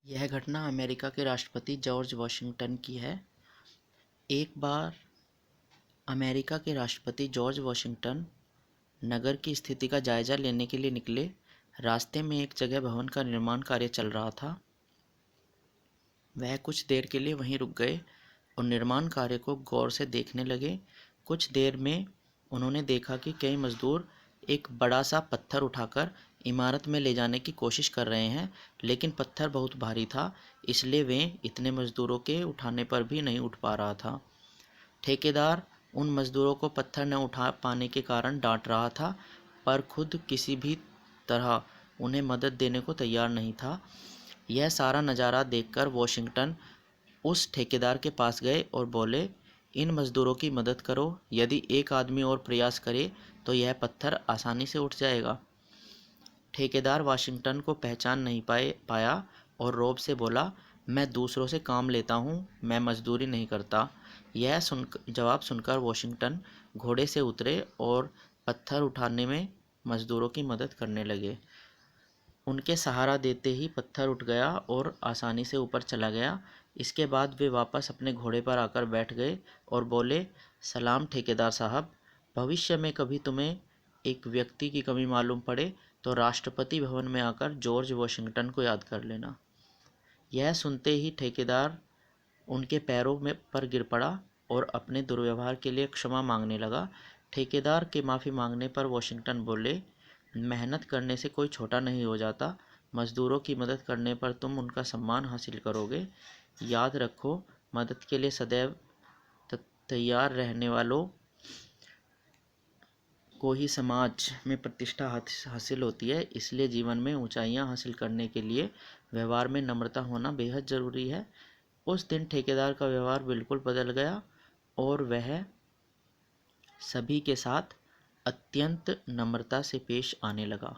यह घटना अमेरिका के राष्ट्रपति जॉर्ज वॉशिंगटन की है। एक बार अमेरिका के राष्ट्रपति जॉर्ज वॉशिंगटन नगर की स्थिति का जायजा लेने के लिए निकले। रास्ते में एक जगह भवन का निर्माण कार्य चल रहा था। वह कुछ देर के लिए वहीं रुक गए और निर्माण कार्य को गौर से देखने लगे। कुछ देर में उन्होंने देखा कि कई मजदूर एक बड़ा सा पत्थर उठाकर इमारत में ले जाने की कोशिश कर रहे हैं, लेकिन पत्थर बहुत भारी था, इसलिए वे इतने मजदूरों के उठाने पर भी नहीं उठ पा रहा था। ठेकेदार उन मजदूरों को पत्थर न उठा पाने के कारण डांट रहा था, पर खुद किसी भी तरह उन्हें मदद देने को तैयार नहीं था। यह सारा नज़ारा देखकर वॉशिंगटन उस ठेकेदार के पास गए और बोले, इन मजदूरों की मदद करो। यदि एक आदमी और प्रयास करे तो यह पत्थर आसानी से उठ जाएगा। ठेकेदार वाशिंगटन को पहचान नहीं पाया और रौब से बोला, मैं दूसरों से काम लेता हूँ, मैं मजदूरी नहीं करता। यह जवाब सुनकर वॉशिंगटन घोड़े से उतरे और पत्थर उठाने में मजदूरों की मदद करने लगे। उनके सहारा देते ही पत्थर उठ गया और आसानी से ऊपर चला गया। इसके बाद वे वापस अपने घोड़े पर आकर बैठ गए और बोले, सलाम ठेकेदार साहब, भविष्य में कभी तुम्हें एक व्यक्ति की कमी मालूम पड़े तो राष्ट्रपति भवन में आकर जॉर्ज वॉशिंगटन को याद कर लेना। यह सुनते ही ठेकेदार उनके पैरों में पर गिर पड़ा और अपने दुर्व्यवहार के लिए क्षमा मांगने लगा। ठेकेदार के माफ़ी मांगने पर वॉशिंगटन बोले, मेहनत करने से कोई छोटा नहीं हो जाता। मजदूरों की मदद करने पर तुम उनका सम्मान हासिल करोगे। याद रखो, मदद के लिए सदैव तैयार रहने वालों को ही समाज में प्रतिष्ठा हासिल होती है। इसलिए जीवन में ऊंचाइयां हासिल करने के लिए व्यवहार में नम्रता होना बेहद ज़रूरी है। उस दिन ठेकेदार का व्यवहार बिल्कुल बदल गया और वह सभी के साथ अत्यंत नम्रता से पेश आने लगा।